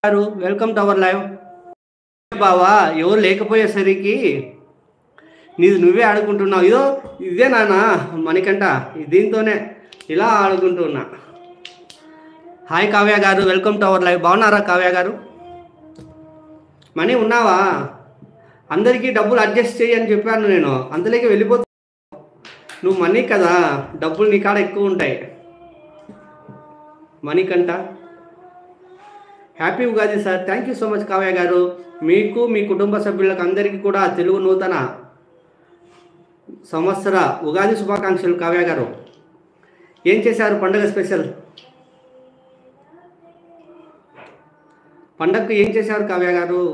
గారు welcome to our live. బావా ఎవరు లేకపోయేసరికి నీది నువ్వే ఆడుకుంటున్నావు. ఇదే నాన్న మణికంఠ, దీంతోనే ఇలా ఆడుకుంటున్నా. హాయ్ కావ్య గారు, వెల్కమ్ టు అవర్ లైవ్. బాగున్నారా కావ్య గారు? మనీ ఉన్నావా? అందరికీ డబ్బులు అడ్జస్ట్ చేయి అని చెప్పాను నేను, అంతలోకి వెళ్ళిపోతా. నువ్వు మనీ కదా, డబ్బులు నీ కాడ ఎక్కువ ఉంటాయి. Manikanta happy Ugadi sir. Thank you so much Kavya గారు. మీకు మీ కుటుంబ సభ్యులకు అందరికీ కూడా తెలుగు నూతన సంవత్సర ఉగాది శుభాకాంక్షలు కావ్య గారు. ఏం చేశారు పండగ స్పెషల్? పండగకు ఏం చేశారు కావ్య గారు?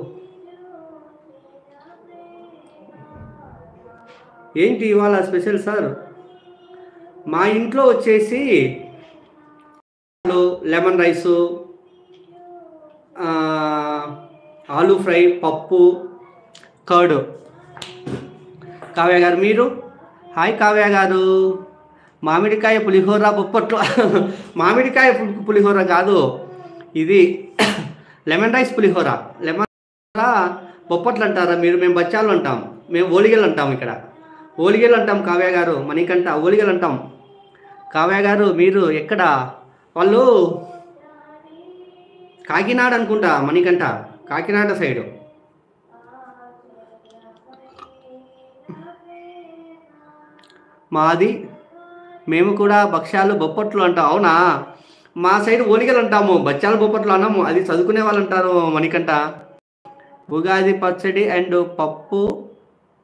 ఏంటి ఇవాళ స్పెషల్ సార్? మా ఇంట్లో వచ్చేసి లెమన్ రైసు, ఆలూ ఫ్రై, పప్పు, కర్డ్. కావ్య గారు మీరు? హాయ్ కావ్య గారు. మామిడికాయ పులిహోర బొప్పట్లు. మామిడికాయ పులిహోర కాదు ఇది, లెమన్ రైస్ పులిహోర. లెమన్ బొప్పట్లు అంటారా మీరు? మేము బచ్చాలు అంటాం, మేము ఓలిగలు అంటాం. ఇక్కడ ఓలిగలు అంటాం కావ్య గారు. మణికంఠ ఓలిగలు అంటాం. కావ్య గారు మీరు ఎక్కడ? వాళ్ళు కాకినాడ అనుకుంటా. మణికంఠ కాకినాడ సైడు. మాది మేము కూడా భక్ష్యాలు బొప్పట్లు అంటాం. అవునా? మా సైడ్ ఓలిగలు అంటాము, బచ్చాలు బొప్పట్లు అన్నాము. అది చదువుకునే వాళ్ళు అంటారు మణికంఠ. ఉగాది పచ్చడి అండ్ పప్పు,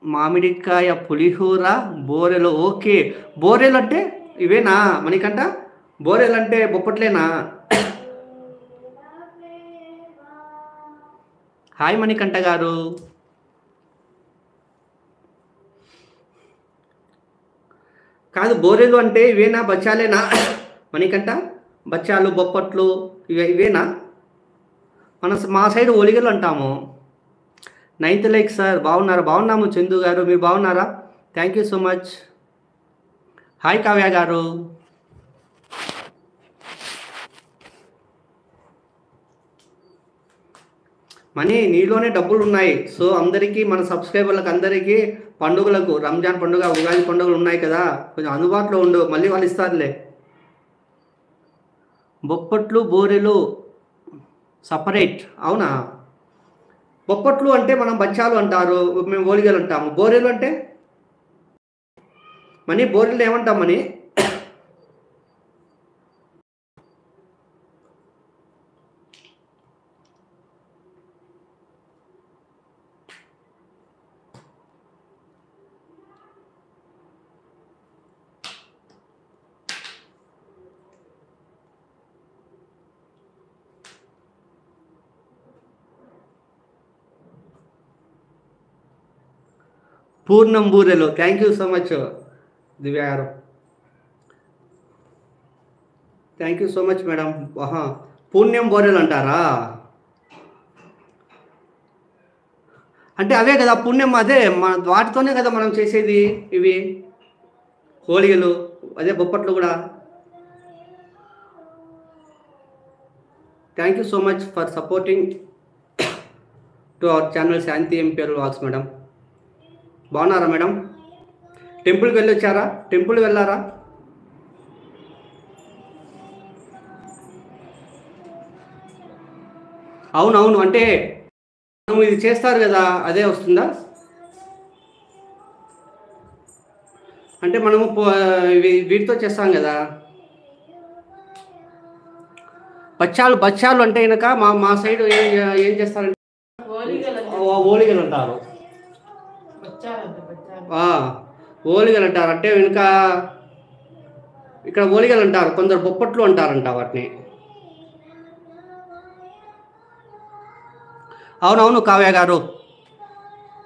మామిడికాయ పులిహోర, బోరెలు. ఓకే, బోరెలు అంటే ఇవేనా మణికంఠ? బోరెలు అంటే బొప్పట్లేనా? హాయ్ మణికంఠ గారు. కాదు, బోరెలు అంటే ఇవేనా, బచ్చాలేనా మణికంఠ? బచ్చాలు బొప్పట్లు ఇవేనా? మా సైడ్ ఒలిగలు అంటాము. 9th like sir. బాగున్నారా? బాగున్నాము చందు గారు, మీరు బాగున్నారా? Thank you so much. Hi Kavya గారు. మనీ నీలోనే డబ్బులు ఉన్నాయి. సో అందరికీ, మన సబ్స్క్రైబర్లకు అందరికీ పండుగలకు, రంజాన్ పండుగ, ఉగాది పండుగలు ఉన్నాయి కదా, కొంచెం అందుబాటులో ఉండు, మళ్ళీ వాళ్ళు ఇస్తారులే. బొప్పట్లు బోరెలు సపరేట్. అవునా? బొప్పట్లు అంటే మనం బచ్చాలు అంటారు, మేము ఓలిగలు అంటాము. బోరెలు అంటే మనీ, బోరెలు ఏమంటాం మనీ? పూర్ణం బూరెలు. థ్యాంక్ యూ సో మచ్ దివ్య గారు. Thank you so much madam. పూర్ణం బూరెలు అంటారా? అంటే అవే కదా పుణ్యం, అదే వాటితోనే కదా మనం చేసేది ఇవి హోళిగలు, అదే బొప్పట్లు కూడా. Thank you so much for supporting to our channel Shanti MPL vlogs madam. బాగున్నారా మేడం? టెంపుల్కి వెళ్ళొచ్చారా? టెంపుల్ వెళ్ళారా? అవునవును, అంటే ఇది చేస్తారు కదా, అదే వస్తుందా? అంటే మనము వీటితో చేస్తాం కదా బచ్చాలు. బచ్చాలు అంటే కనుక మా సైడ్ ఏం చేస్తారంటే ఓలిగలు అంటారు. ఓలిగలు అంటారు. అంటే వెనుక ఇక్కడ ఓలిగలు అంటారు, కొందరు బొప్పట్లు అంటారంట వాటిని. అవునవును కావ్య గారు.